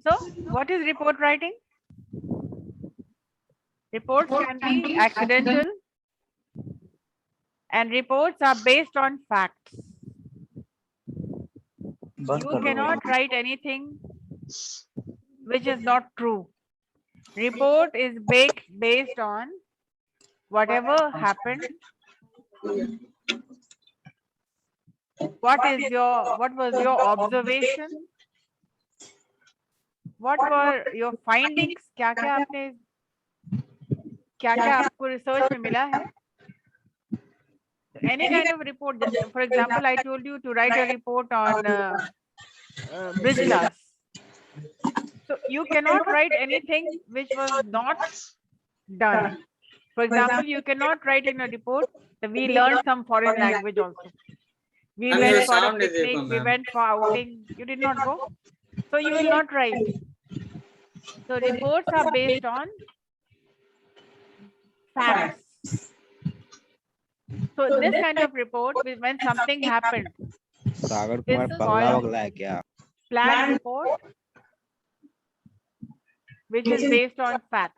So, what is report writing? Reports can be accidental, and reports are based on facts. You cannot write anything which is not true. Report is based on whatever happened. What was your observation? What were your findings? क्या आपको research में मिला है? Any kind of report. For example, I told you to write a report on bridge class. So you cannot write anything which was not done. For example, you cannot write in a report that we learned some foreign language also. We went for a picnic, we went for outing. You did not go. So you will not write. So reports are based on facts. So this kind of report, when something happened, is called planned report, which is based on facts.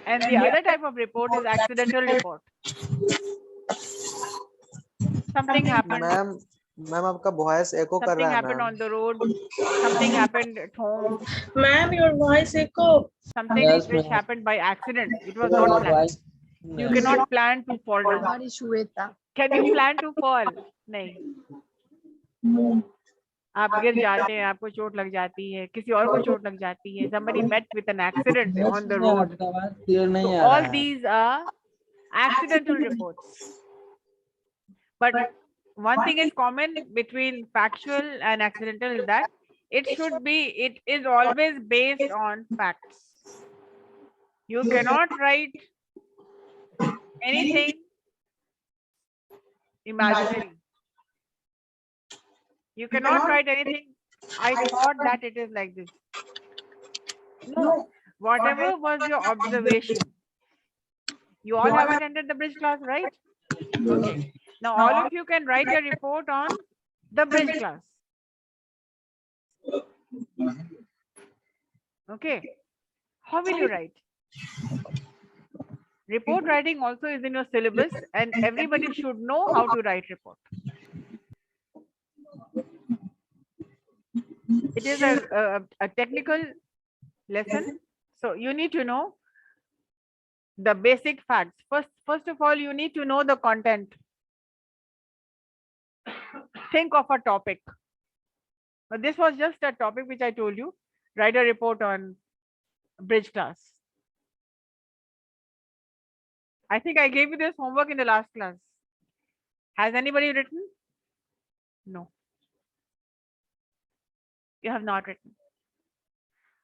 And the other type of report is accidental report. Something happened. Ma'am आपका voice एको कर रहा है. Something happened on the road. Something happened at home. Ma'am, your voice echo. Something which happened by accident. It was not planned. You cannot plan to fall down. Can you plan to fall? नहीं. आप गिर जाते हैं, आपको चोट लग जाती है, किसी और को चोट लग जाती है. Somebody met with an accident on the road. So all these are accidental reports. But one thing is common between factual and accidental is that it is always based on facts. You cannot write anything imaginary. You cannot write anything, I thought that it is like this. No, whatever was your observation. You all have attended the bridge class, right? Okay. Now all of you can write a report on the bridge class. Okay. How will you write? Report writing also is in your syllabus, and everybody should know how to write report. It is a technical lesson, so you need to know the basic facts. First of all, you need to know the content. Think of a topic. Now, this was just a topic which I told you. Write a report on bridge class. I think I gave you this homework in the last class. Has anybody written? No. You have not written.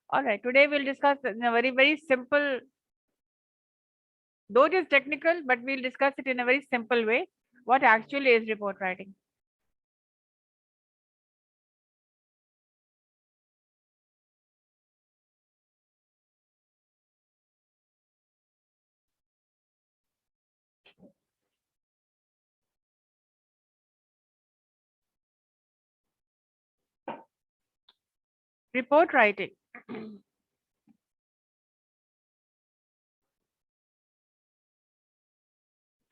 All right. Today we'll discuss in a very, very simple, though it is technical, but we'll discuss it in a very simple way. What actually is report writing? Report writing.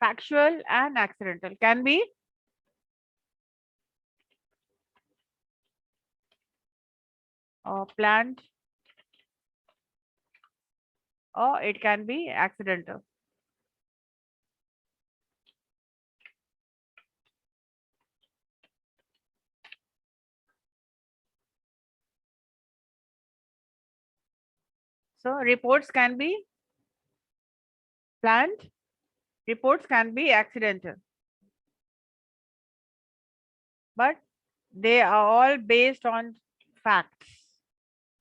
Factual and accidental can be planned, or it can be accidental. So reports can be planned, reports can be accidental, but they are all based on facts,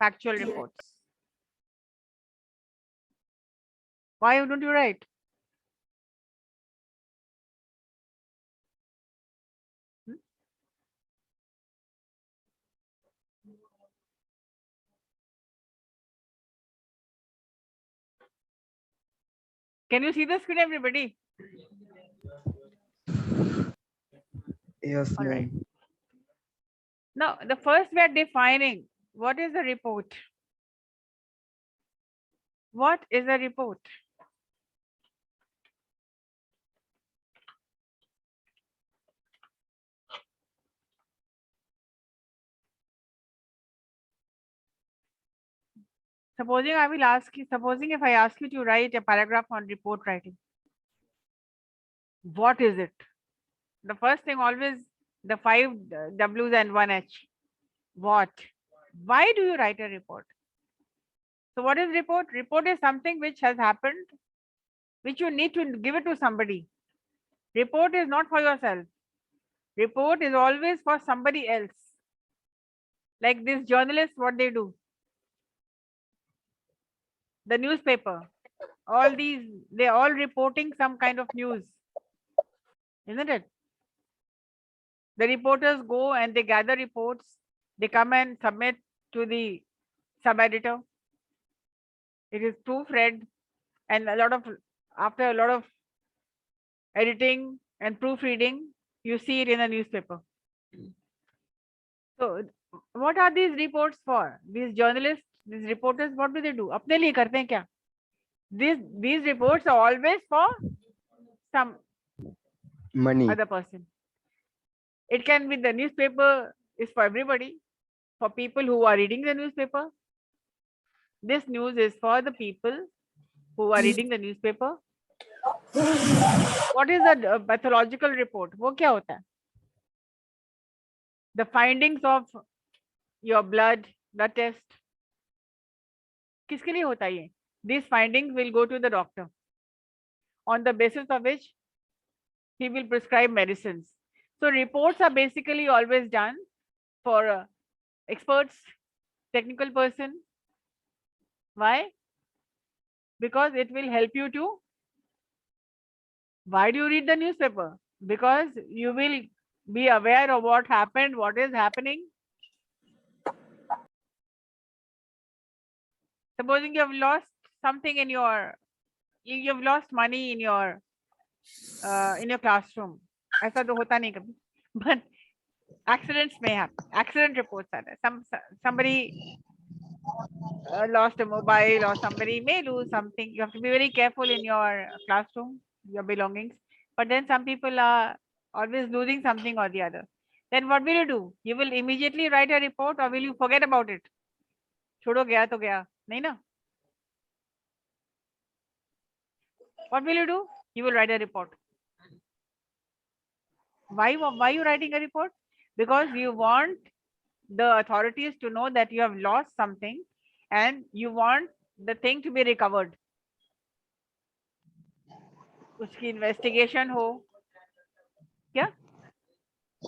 factual reports. Why don't you write? Can you see the screen, everybody? Yes. All right. Now, the first we are defining What is a report? What is a report? Supposing I will ask you, supposing if I ask you to write a paragraph on report writing, what is it? The first thing always the 5 W's and 1 H. What? Why do you write a report? So what is report? Report is something which has happened, which you need to give it to somebody. Report is not for yourself. Report is always for somebody else. Like this journalists, what they do. The newspaper, all these, they're all reporting some kind of news, isn't it? The reporters go and they gather reports. They come and submit to the sub-editor. It is proofread, and after a lot of editing and proofreading, you see it in a newspaper. So what are these reports for? These journalists, these reporters, what do they do? अपने लिए करते हैं क्या? These reports are always for some money. other person. It can be the newspaper is for everybody, for people who are reading the newspaper. This news is for the people who are reading the newspaper. What is a pathological report? वो क्या होता है? The findings of your blood test. किसके लिए होता है ये? These findings will go to the doctor, on the basis of which he will prescribe medicines. So reports are basically always done for experts, technical person. Why? Because it will help you to. Why do you read the newspaper? Because you will be aware of what happened, what is happening. Supposing you have lost something in your, you have lost money in your classroom. ऐसा तो होता नहीं कभी. But accidents may happen. Accident reports are there. Somebody lost a mobile, or somebody may lose something. You have to be very careful in your classroom, your belongings. But then some people are always losing something or the other. Then what will you do? You will immediately write a report, or will you forget about it? छोड़ो गया तो गया, नहीं ना? What will you do? You will write a report. Why you writing a report? Because you want the authorities to know that you have lost something and you want the thing to be recovered. उसकी investigation हो क्या?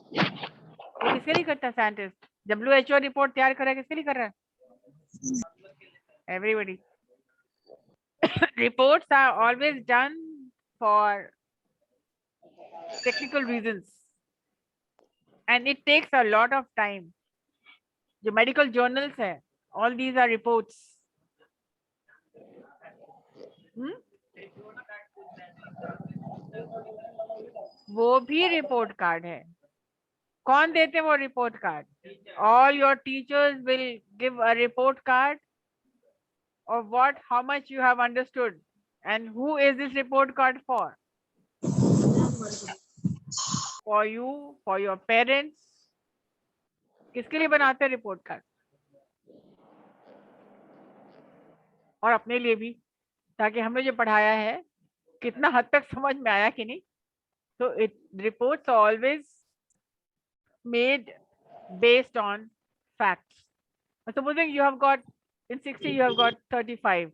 वो किसके लिए करता है scientist? WHO report तैयार कर रहा है, किसके लिए कर रहा है? Everybody. Reports are always done for technical reasons, and it takes a lot of time. जो medical journals है, all these are reports. वो भी report card है. कौन देते वो report card? All your teachers will give a report card of what, how much you have understood, and who is this report card for? For you, for your parents. किसके लिए बनाते हैं report card? और अपने लिए भी, ताकि हमने जो पढ़ाया है कितना हद तक समझ में आया कि नहीं. So reports are always made based on facts. Supposing you have got in 60 you have got 35.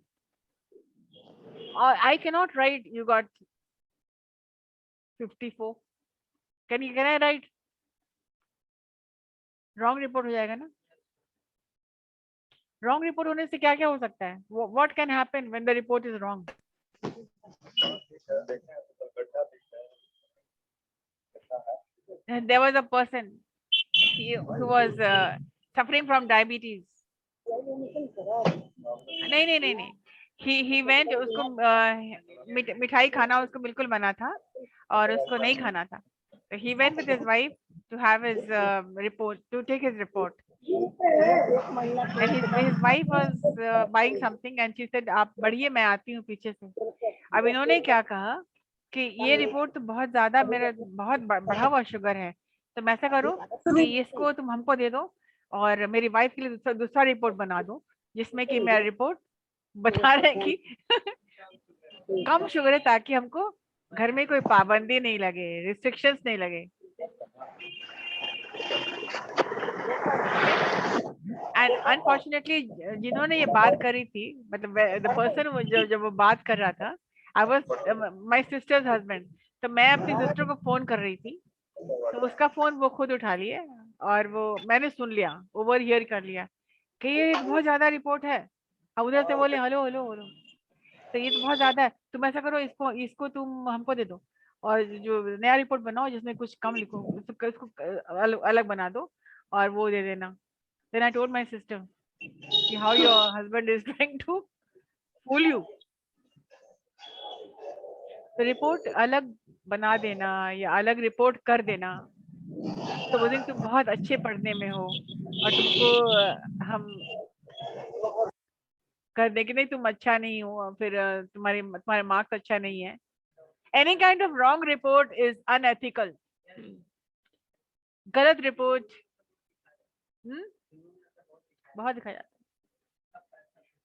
I cannot write you got 54. Can I write? Wrong report हो जाएगा ना? Wrong report होने से क्या क्या हो सकता है? What can happen when the report is wrong? And there was a person who was suffering from diabetes. नहीं. He went, उसको मिठाई खाना उसको बिल्कुल मना था और उसको नहीं खाना था. So he went with his wife to have his report, to take his report. And his wife was buying something and she said, आप बढ़िए, मैं आती हूँ पीछे से. अब इन्होंने क्या कहा कि ये रिपोर्ट तो बहुत ज्यादा, मेरा बहुत बढ़ा हुआ शुगर है, तो मैं ऐसा करो कि इसको तुम हमको दे दो और मेरी वाइफ के लिए दूसरा रिपोर्ट बना दो, जिसमें कि मेरा रिपोर्ट बता रहे कि कम शुगर है, ताकि हमको घर में कोई पाबंदी नहीं लगे, रिस्ट्रिक्शंस नहीं लगे. एंड अनफॉर्चुनेटली जिन्होंने ये बात करी थी, मतलब द पर्सन जब वो बात कर रहा था, I was my sister's husband. तो मैं अपनी सिस्टर को फोन कर रही थी, तो उसका फोन वो खुद उठा लिए और वो मैंने सुन लिया, ओवर हियर कर लिया कि ये बहुत ज्यादा रिपोर्ट है. अब उधर से बोले हेलो हेलो हेलो, तो ये तो बहुत ज्यादा है, तुम ऐसा करो, इसको इसको तुम हमको दे दो और जो नया रिपोर्ट बनाओ जिसमें कुछ कम लिखो, इसको अलग बना दो और वो दे देना. Then I told my sister, how your husband is trying to fool you. तो रिपोर्ट अलग बना देना या अलग रिपोर्ट कर देना, तो वो दिन तुम बहुत अच्छे पढ़ने में हो और तुमको हम कर दे कि नहीं तुम अच्छा नहीं हो, फिर तुम्हारे मार्क्स अच्छा नहीं है. Any kind of wrong report is unethical. गलत रिपोर्ट बहुत दिखाया जाता है.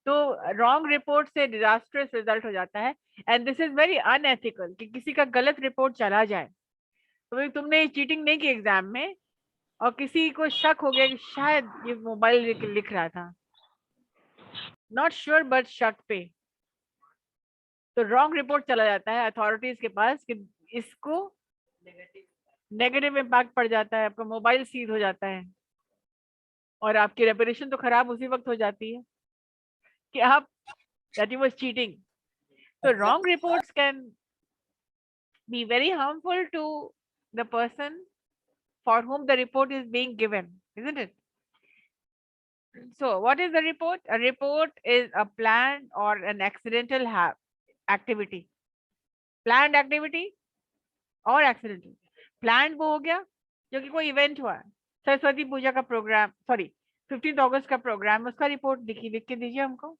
तो रॉन्ग रिपोर्ट से डिजास्टर्स रिजल्ट हो जाता है. And this is very unethical कि किसी का गलत रिपोर्ट चला जाए. तो तुमने चीटिंग नहीं की एग्जाम में और किसी को शक हो गया कि शायद ये मोबाइल लिख रहा था, नॉट श्योर बट शक पे, तो रॉन्ग रिपोर्ट चला जाता है अथॉरिटीज के पास कि इसको नेगेटिव इम्पैक्ट पड़ जाता है, आपका मोबाइल सीज हो जाता है और आपकी रेपुटेशन तो खराब उसी वक्त हो जाती है कि आप that you was cheating. So wrong reports can be very harmful to the person for whom the report is being given, isn't it? So what is the report? A report is a planned or an accidental activity. Planned activity or accidental. Planned वो हो गया जो कि कोई event हुआ, सरस्वती पूजा का programme, sorry 15 अगस्त का programme, उसका रिपोर्ट लिख के दीजिए हमको.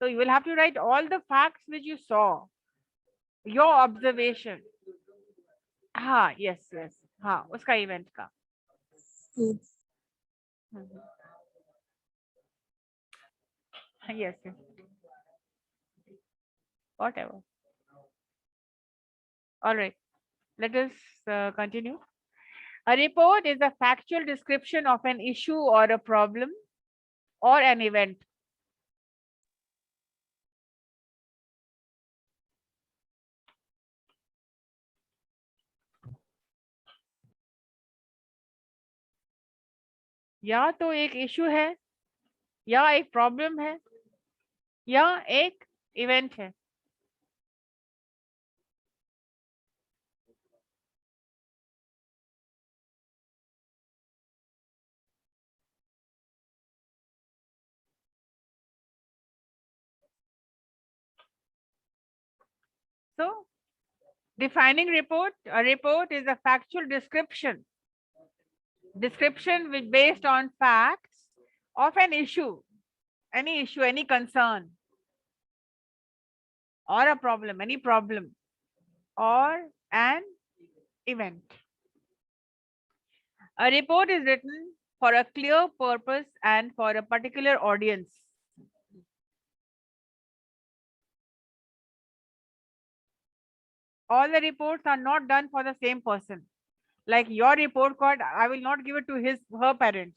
So you will have to write all the facts which you saw, your observation. हाँ, yes, yes, हाँ, उसका इवेंट का. Yes, yes. Whatever. All right, let us continue. A report is a factual description of an issue or a problem or an event. या तो एक issue है, या एक प्रॉब्लम है, या एक इवेंट है. So defining report, a report is a factual description which based on facts of an issue, any concern, or a problem, any problem, or an event. A report is written for a clear purpose and for a particular audience. All the reports are not done for the same person. Like your report card, I will not give it to her parents.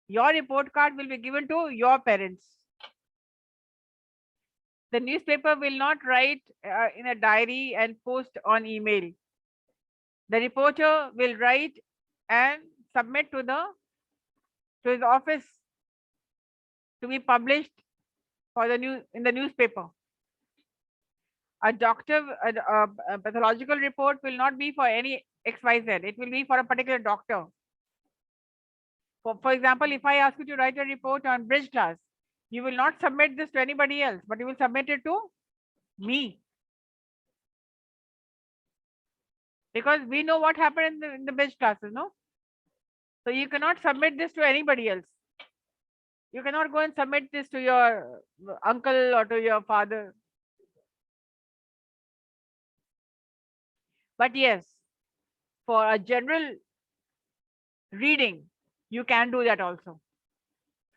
Your report card will be given to your parents. The newspaper will not write in a diary and post on email. The reporter will write and submit to his office to be published for the in the newspaper. A pathological report will not be for any XYZ. It will be for a particular doctor. For example, if I ask you to write a report on bridge class, you will not submit this to anybody else, but you will submit it to me. Because we know what happened in the bridge classes, no? So you cannot submit this to anybody else. You cannot go and submit this to your uncle or to your father. But yes, for a general reading, you can do that also,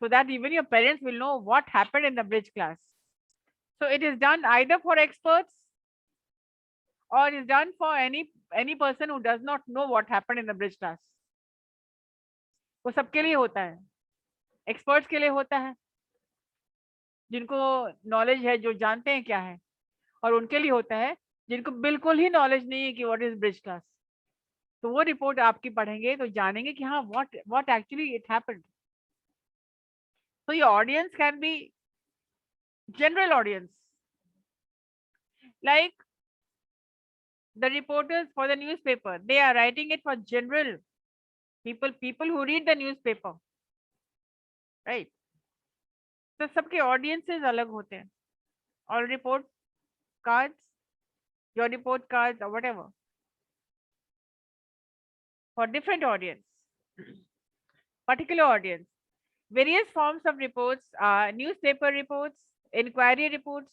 so that even your parents will know what happened in the bridge class. So it is done either for experts or is done for any person who does not know what happened in the bridge class. वो सबके लिए होता है, experts के लिए होता है, जिनको नॉलेज है, जो जानते हैं क्या है, और उनके लिए होता है जिनको बिल्कुल ही नॉलेज नहीं है कि व्हाट इज ब्रिज क्लास. तो वो रिपोर्ट आपकी पढ़ेंगे तो जानेंगे कि हाँ what actually it happened. So your audience can be general audience, like the reporters for the newspaper. They are writing it for general people who read the newspaper, right? तो सबके audiences अलग होते हैं. All report cards, your report cards or whatever, for different audience, particular audience. Various forms of reports are newspaper reports, inquiry reports,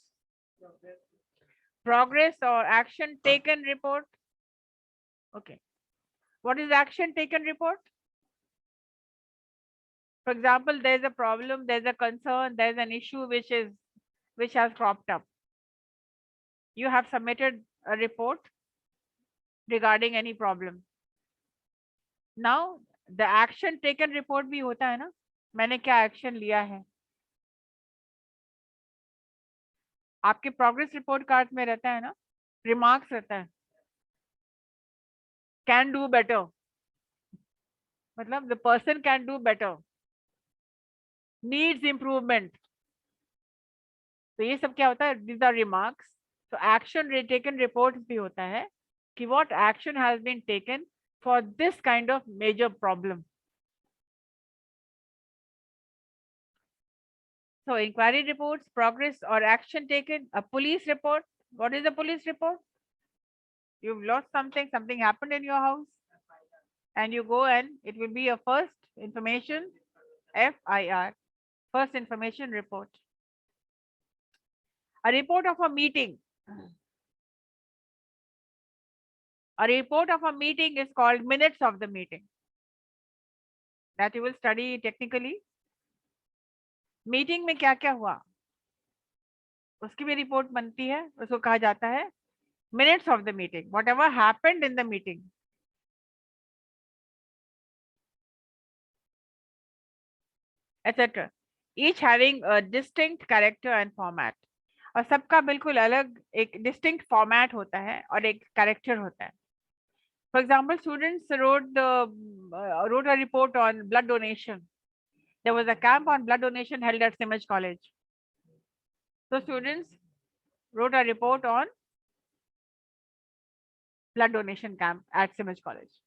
progress or action taken report. Okay. What is action taken report? For example, there's a problem, there's a concern, there's an issue which has cropped up. You have submitted a report regarding any problem. Now, the action taken report भी होता है ना, मैंने क्या action लिया है. आपके progress report card में रहता है ना, रिमार्क्स रहता है, कैन डू बेटर, मतलब the person can do better, needs improvement. तो ये सब क्या होता है, दीज आर रिमार्क्स. तो एक्शन टेकन रिपोर्ट भी होता है कि what action has been taken for this kind of major problem. So inquiry reports, progress or action taken. A police report. What is a police report? You've lost something, something happened in your house, and you go and it will be a first information, FIR, first information report. A report of a meeting. A report of a meeting is called minutes of the meeting. That you will study technically. Meeting में क्या क्या हुआ उसकी भी report बनती है, उसको कहा जाता है minutes of the meeting, whatever happened in the meeting. etc. Each having a distinct character and format. और सबका बिल्कुल अलग एक distinct format होता है और एक character होता है. For example, students wrote a report on blood donation. There was a camp on blood donation held at CIMAGE College. So students wrote a report on blood donation camp at CIMAGE College.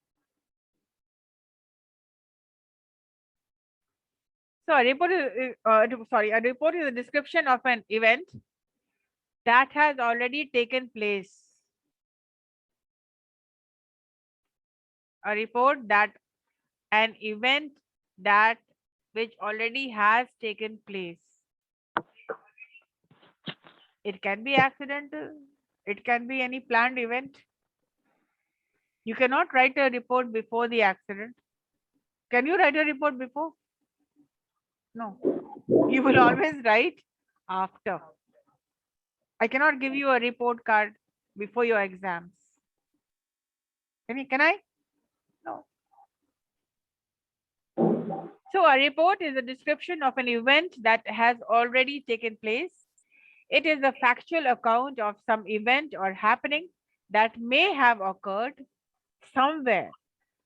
So a report is a description of an event that has already taken place. A report that an event that which already has taken place. It can be accidental, it can be any planned event. You cannot write a report before the accident. Can you write a report before? No. You will always write after. I cannot give you a report card before your exams. Can I? No. So a report is a description of an event that has already taken place. It is a factual account of some event or happening that may have occurred somewhere,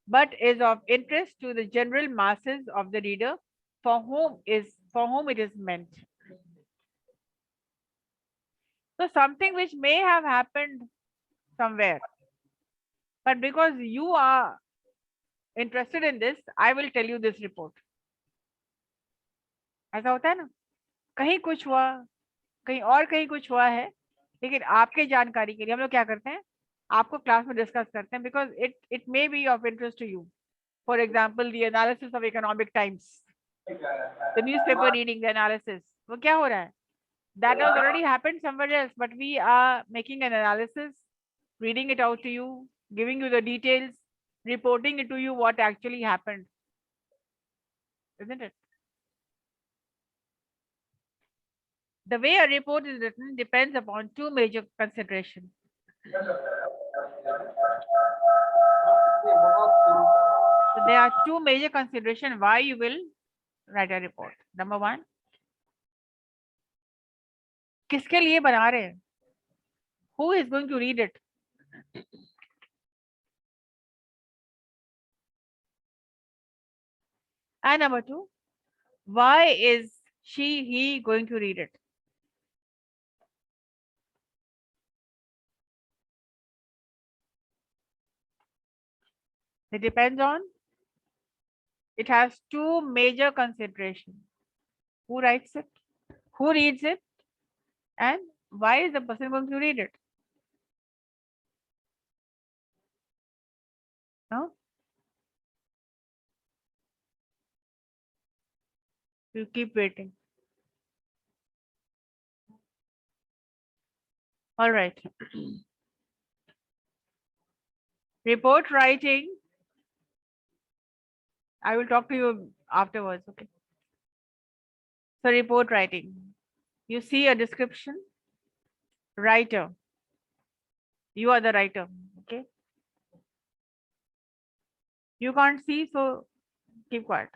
but is of interest to the general masses of the reader for whom it is meant. So something which may have happened somewhere, but because you are interested in this, I will tell you this report. ऐसा होता है ना, कहीं कुछ हुआ, कहीं कुछ हुआ है, लेकिन आपके जानकारी के लिए हम लोग क्या करते हैं, आपको क्लास में डिस्कस करते हैं, because it may be of interest to you. For example, the analysis of economic times, the newspaper reading, the analysis. वो क्या हो रहा है? That has already happened somewhere else, but we are making an analysis, reading it out to you, giving you the details, reporting it to you what actually happened. Isn't it? The way a report is written depends upon two major considerations. So there are two major considerations why you will write a report. Number one, किसके लिए बना रहे हैं? Who is going to read it? And number two, why is he going to read it? It depends on, it has two major considerations. Who writes it? Who reads it? And why is the person going to read it? No? You keep waiting. All right. Report writing. I will talk to you afterwards. Okay. So report writing. You see a description. Writer. You are the writer. Okay. You can't see, so keep quiet.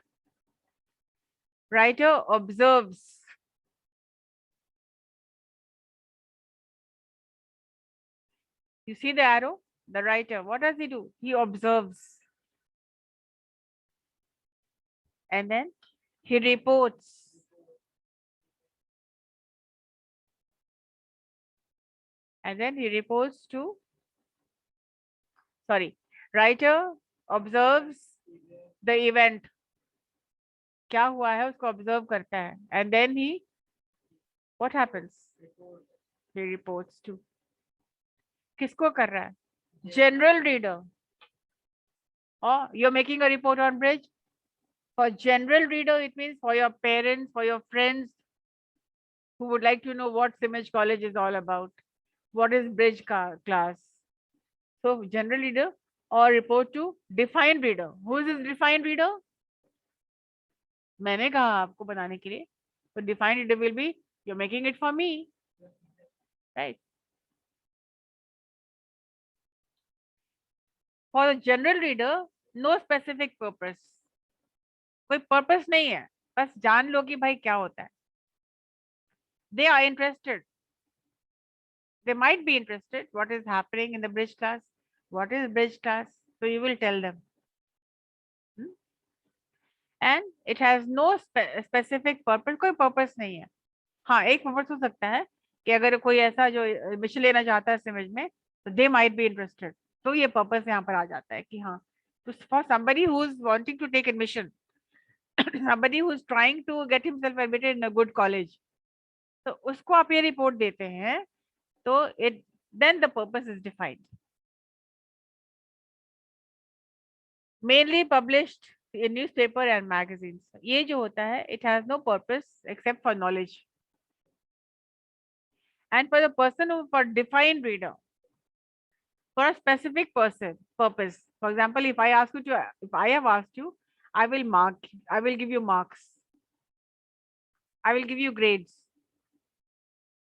Writer observes. You see the arrow? The writer, what does he do? He observes. And then he reports. And then he reports to, sorry, writer observes the event. क्या हुआ है उसको observe करता है. And then he, what happens? He reports to. किसको कर रहा है? General reader. Or you're making a report on bridge. For general reader, it means for your parents, for your friends who would like to know what CIMAGE College is all about. What is bridge class? So general reader, or report to defined reader. Who is this defined reader? मैंने कहा आपको बनाने के लिए. So defined reader will be, you're making it for me, right? For the general reader, no specific purpose. कोई purpose नहीं है, बस जान लो कि भाई क्या होता है. They are interested. They might be interested what is happening in the bridge class. What is bridge class? So you will tell them. And it has no specific purpose. कोई purpose नहीं है. हाँ, एक purpose हो सकता है कि अगर कोई ऐसा जो admission लेना चाहता है CIMAGE में, तो they might be interested. तो ये purpose यहाँ पर आ जाता है कि हाँ, तो for somebody who is wanting to take admission, somebody who is trying to get himself admitted in a good college, तो उसको आप ये report देते हैं, तो it then the purpose is defined. Mainly published in newspaper and magazines. ये जो होता है, it has no purpose except for knowledge. And for the person who, for defined reader, for a specific purpose. For example, if I ask you to, if I have asked you, I will give you marks. I will give you grades.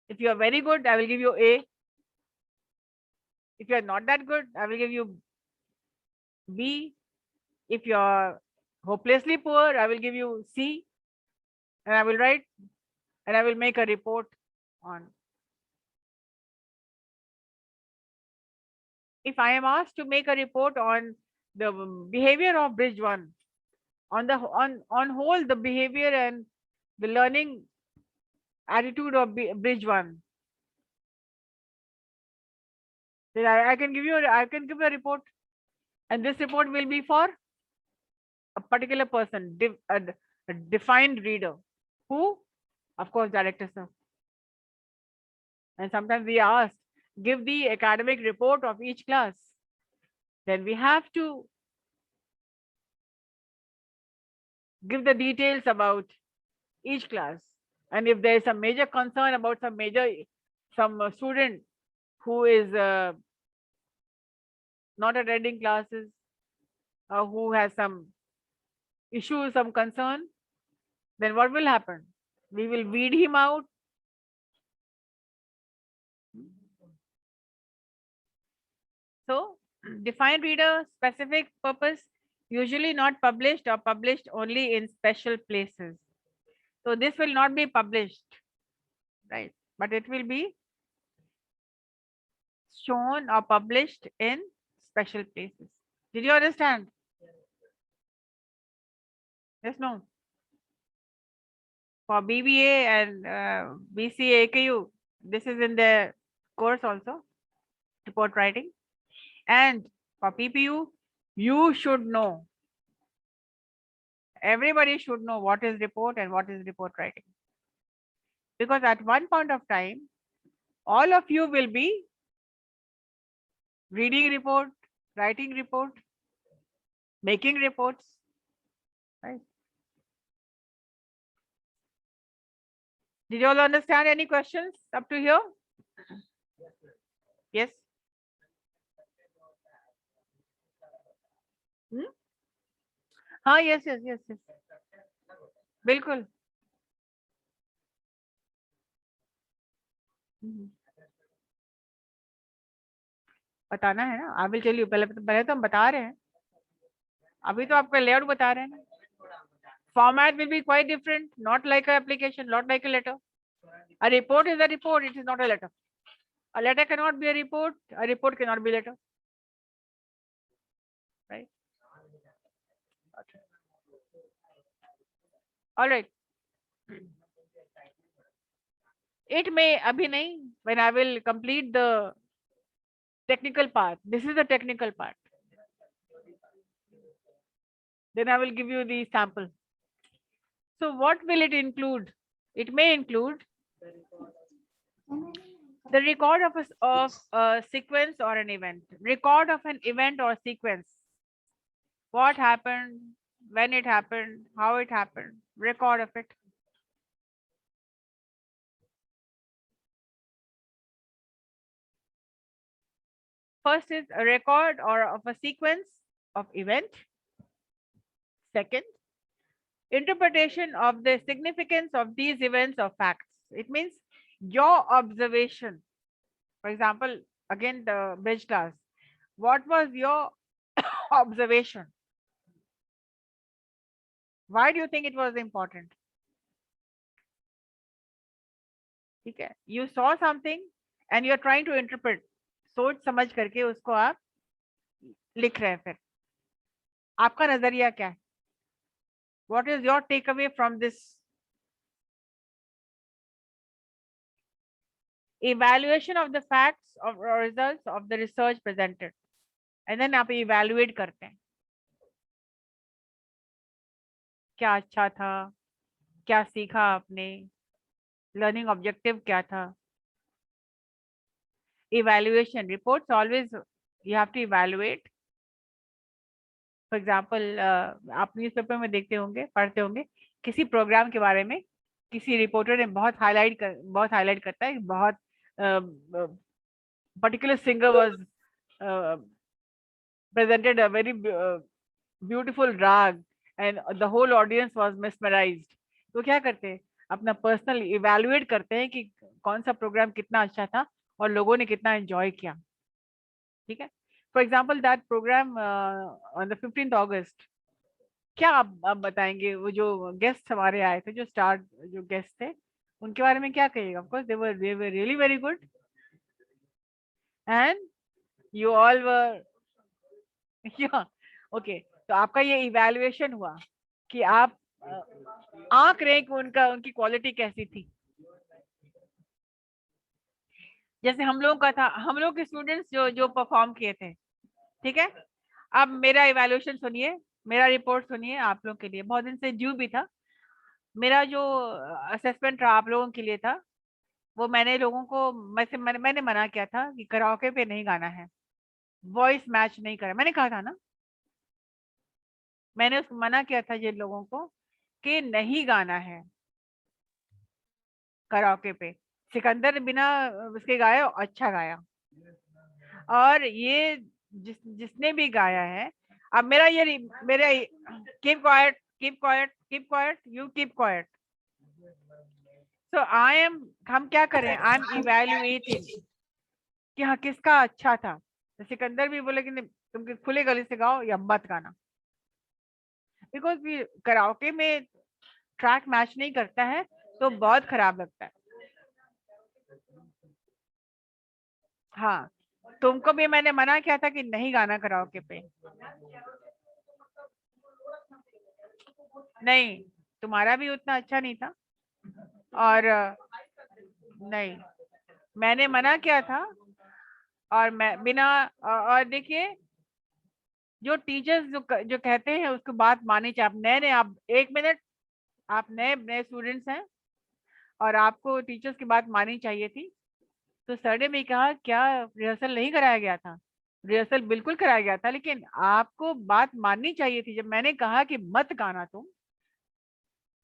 If you are very good, I will give you A. If you are not that good, I will give you B. If you are hopelessly poor, I will give you C. And I will write, and I will make a report on. If I am asked to make a report on the behavior of bridge 1, on whole the behavior and the learning attitude of bridge 1, then I can give a report, and this report will be for a particular person, a defined reader, who, of course, director sir. And sometimes we are asked, give the academic report of each class. Then we have to give the details about each class, and if there is some major concern about some student who is not attending classes, or who has some issue, some concern, then what will happen? We will weed him out. So define reader, specific purpose, usually not published or published only in special places. So this will not be published, right? But it will be shown or published in special places. Did you understand? Yes, no? For BBA and BCA, this is in the course also, report writing. And for PPU, you should know. Everybody should know what is report and what is report writing. Because at one point of time, all of you will be reading report, writing report, making reports, right? Did you all understand? Any questions up to here? Yes. हाँ, yes. बिल्कुल. बताना है ना. I will tell you. पहले तो हम बता रहे हैं. अभी तो आपका लेआउट बता रहे हैं ना. Format will be quite different, not like an application, not like a letter. A report is a report, it is not a letter. A letter cannot be a report cannot be a letter. Right? Okay. All right. It may, abhi nahi, when I will complete the technical part. This is the technical part. Then I will give you the sample. So what will it include? It may include the record of a sequence or an event. Record of an event or sequence. What happened, when it happened, how it happened. Record of it. First is a record or of a sequence of event. Second, interpretation of the significance of these events or facts. It means your observation. For example, again the bridge class. What was your observation? Why do you think it was important? Okay, you saw something and you're trying to interpret. सोच समझ करके उसको आप लिख रहे हैं. फिर आपका नजरिया क्या है? What is your takeaway from this? Evaluation of the facts or results of the research presented, and then आप evaluate करते हैं. क्या अच्छा था, क्या सीखा आपने, learning objective क्या था. Evaluation reports always you have to evaluate. For example, आप न्यूज़पेपर में देखते होंगे, पढ़ते होंगे, किसी प्रोग्राम के बारे में किसी रिपोर्टर ने बहुत हाईलाइट करता है. बहुत particular singer was presented a very beautiful rag and the whole audience was mesmerized. तो क्या करते हैं, अपना पर्सनल इवैल्यूएट करते हैं कि कौन सा प्रोग्राम कितना अच्छा था और लोगों ने कितना एंजॉय किया. ठीक है. For example that program on the 15th August. क्या आप बताएंगे, वो जो गेस्ट हमारे आए थे, जो स्टार जो गेस्ट थे, उनके बारे में क्या कहिएगा? Of course they were really very good and you all were okay. तो आपका ये इवैल्यूएशन हुआ कि आप आंक रहे कि उनकी क्वालिटी कैसी थी. जैसे हम लोगों का था, हम लोग के स्टूडेंट्स जो परफॉर्म किए थे. ठीक है. अब मेरा इवैल्यूएशन सुनिए, मेरा रिपोर्ट सुनिए. आप लोग के लिए बहुत दिन से ड्यू भी था. मेरा जो असेसमेंट रहा आप लोगों के लिए था, वो मैंने लोगों को मैंने मना किया था कि कराओके पे नहीं गाना है, वॉइस मैच नहीं करा. मैंने कहा था ना, मैंने उसको मना किया था जिन लोगों को के नहीं गाना है कराओके पे। सिकंदर बिना उसके गाया, अच्छा गाया। और ये जिसने भी गाया है, अब मेरा keep quiet, keep quiet, keep quiet, you keep quiet. So हम क्या करें, आई एम इवेल्युएटिंग कि हाँ किसका अच्छा था। तो सिकंदर भी बोले कि नहीं, तुम खुले गले से गाओ या मत गाना, बिकॉज कराओके में ट्रैक मैच नहीं करता है तो बहुत खराब लगता है। हाँ, तुमको भी मैंने मना किया था कि नहीं गाना कराओके पे। नहीं, तुम्हारा भी उतना अच्छा नहीं था। और नहीं, मैंने मना किया था। और मैं बिना और देखिए, जो टीचर्स जो कहते हैं उसको बात मानी चाहिए। आप नए नए, आप 1 मिनट, आप नए नए स्टूडेंट्स हैं और आपको टीचर्स की बात माननी चाहिए थी। तो सर ने भी कहा क्या रिहर्सल नहीं कराया गया था? रिहर्सल बिल्कुल कराया गया था, लेकिन आपको बात माननी चाहिए थी। जब मैंने कहा कि मत गाना तुम,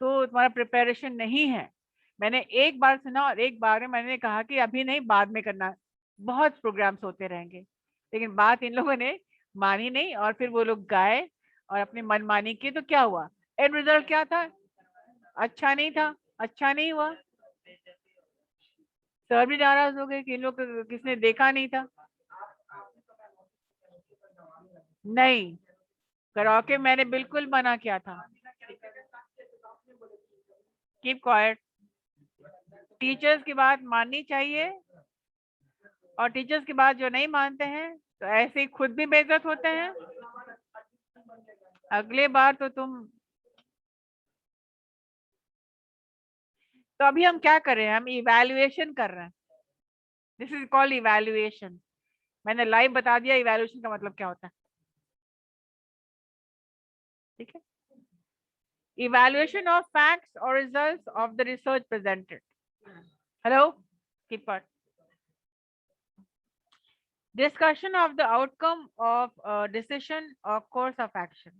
तो तुम्हारा प्रिपरेशन नहीं है। मैंने एक बार सुना और एक बार में मैंने कहा कि अभी नहीं, बाद में करना, बहुत प्रोग्राम्स होते रहेंगे। लेकिन बात इन लोगों ने मानी नहीं और फिर वो लोग गाए और अपनी मनमानी की। तो क्या हुआ, एंड रिजल्ट क्या था? अच्छा नहीं था, अच्छा नहीं हुआ। सर भी नाराज हो गए कि इन लोग किसने देखा नहीं था। नहीं, कराओके मैंने बिल्कुल मना किया था। कीप क्वाइट, टीचर्स की बात माननी चाहिए। और टीचर्स की बात जो नहीं मानते हैं तो ऐसे ही खुद भी बेइज्जत होते हैं। अगले बार तो तुम, तो अभी हम क्या कर रहे हैं, हम इवैल्यूएशन कर रहे हैं। This is called evaluation. मैंने लाइव बता दिया इवैल्यूएशन का मतलब क्या होता है, ठीक है। इवैल्यूएशन ऑफ फैक्ट्स और results of the research presented. Hello, keep quiet. Discussion of the outcome of a decision or course of action.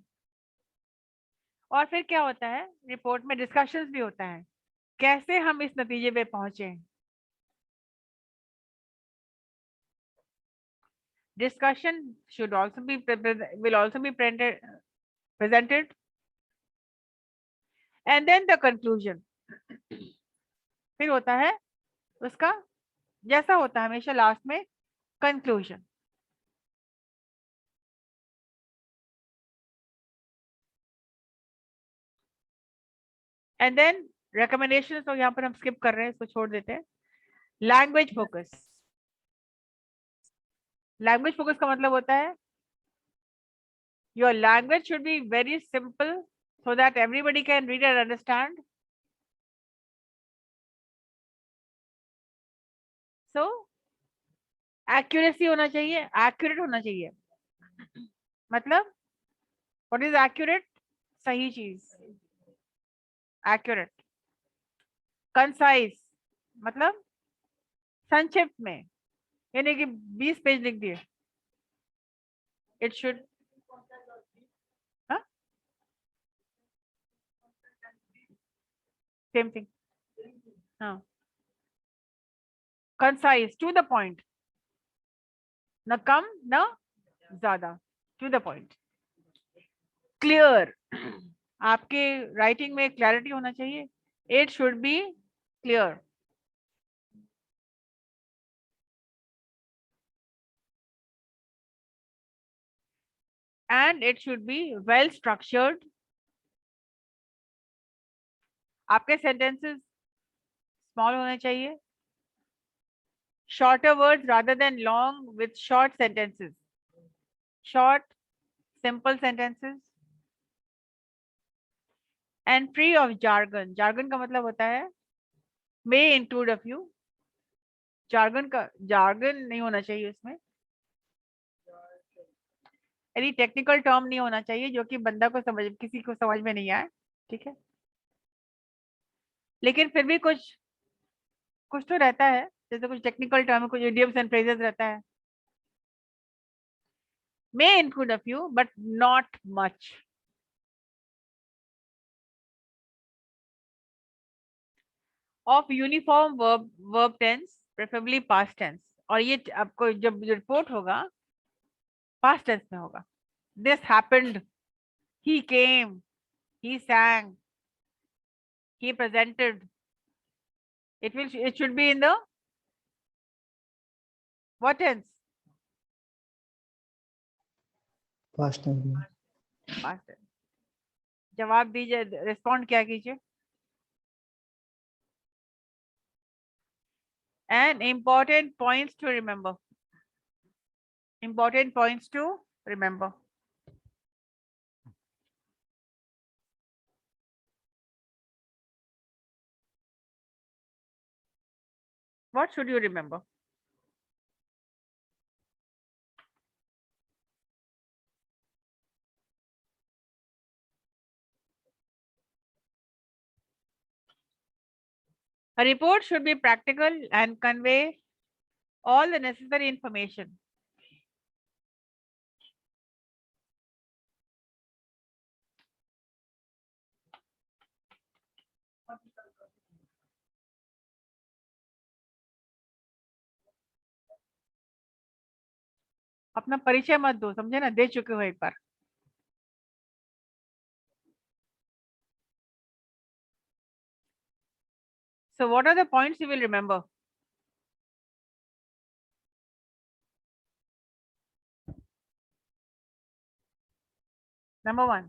और फिर क्या होता है, रिपोर्ट में डिस्कशंस भी होता है, कैसे हम इस नतीजे पे पहुंचे। Discussion should also be will also be presented and then the conclusion। फिर होता है उसका, जैसा होता है हमेशा लास्ट में, कंक्लूजन। एंड देन रिकमेंडेशन, तो यहाँ पर हम स्किप कर रहे हैं, इसको छोड़ देते हैं। Language focus. लैंग्वेज फोकस का मतलब होता है your language should be very simple so that everybody can read and understand. So accuracy होना चाहिए, accurate होना चाहिए। मतलब what is accurate? सही चीज, accurate। concise मतलब संक्षिप्त में, यानी कि 20 पेज लिख दिए। it should, हाँ, same thing, हाँ, concise, to the point, न कम न ज्यादा, to the point। clear, आपके राइटिंग में क्लैरिटी होना चाहिए। it should be clear। and it should be well structured। आपके sentences small होने चाहिए। shorter words rather than long with short sentences। short simple sentences and free of jargon। jargon का मतलब होता है may include a few। jargon नहीं होना चाहिए उसमें, यानी टेक्निकल टर्म नहीं होना चाहिए जो कि बंदा को किसी को समझ में नहीं आए, ठीक है। लेकिन फिर भी कुछ कुछ तो रहता है, जैसे कुछ टेक्निकल टर्म, कुछ इडियम्स एंड फ्रेजेस रहता है। may include a few but not much। of uniform verb tense, preferably past tense. और ये आपको जब रिपोर्ट होगा past tense में होगा. This happened, he came, he sang, he presented. It should be in the what tense? Past tense. Past tense. जवाब दीजिए, respond क्या कीजिए. And important points to remember. Important points to remember. What should you remember? A report should be practical and convey all the necessary information. अपना परिचय मत दो, समझे ना, दे चुके हो एक बार. So what are the points you will remember? Number 1,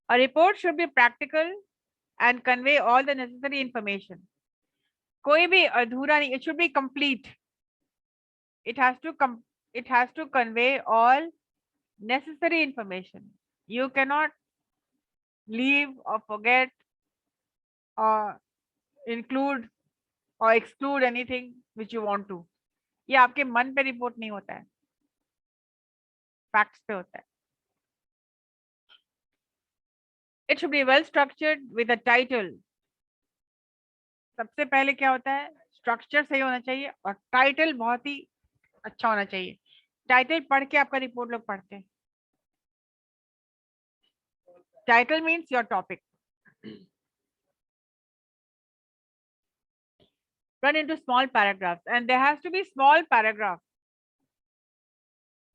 a report should be practical and convey all the necessary information. कोई भी अधूरा नहीं, it should be complete. It has to convey all necessary information. You cannot leave or forget or include or exclude anything which you want to. ये आपके मन पे report नहीं होता है, फैक्ट्स पे होता है. It should be well structured with a title. सबसे पहले क्या होता है, स्ट्रक्चर सही होना चाहिए और टाइटल बहुत ही अच्छा होना चाहिए. टाइटल पढ़ के आपका रिपोर्ट लोग पढ़ते हैं. Title means your topic. Run into small paragraphs, and there has to be small paragraph,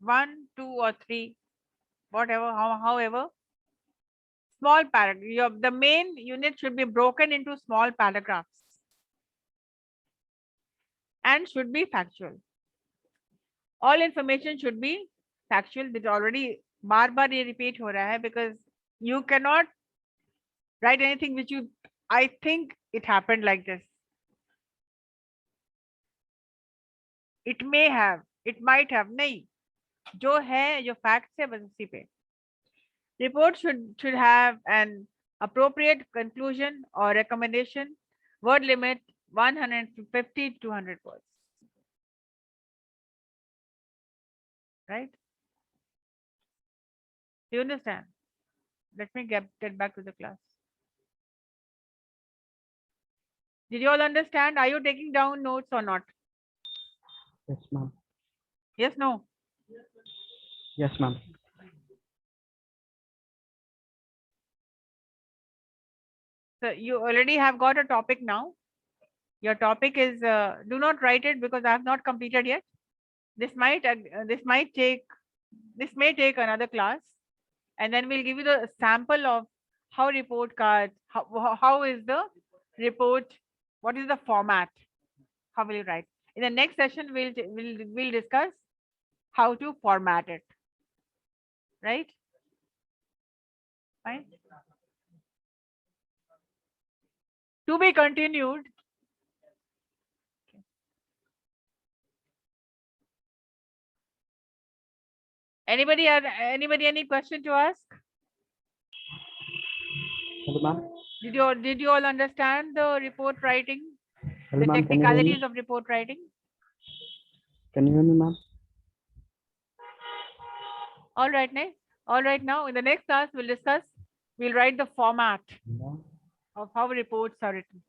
1, 2 or 3, whatever, however. Small paragraph. The main unit should be broken into small paragraphs and should be factual. All information should be factual. That already बार-बार ये repeat हो रहा है because you cannot write anything which I think it happened like this. It may have, it might have, नहीं, जो है, जो facts है, बस उसी पे. Report should have an appropriate conclusion or recommendation. Word limit 150 to 200 words. Right? Do you understand? Let me get back to the class. Did you all understand? Are you taking down notes or not? Yes, ma'am. Yes, no? Yes, ma'am. So you already have got a topic now. Your topic is, do not write it because I have not completed yet. This may take another class, and then we'll give you the sample of how report cards, how is the report, what is the format, how will you write. In the next session, we'll discuss how to format it. Right? Fine. To be continued. Anybody any question to ask? Hello, ma'am. Did you all understand the report writing? Hello, The ma'am. Can you hear me? technicalities of report writing? Can you hear me, ma'am? All right, now in the next class we'll write the format Yeah. of how reports are written.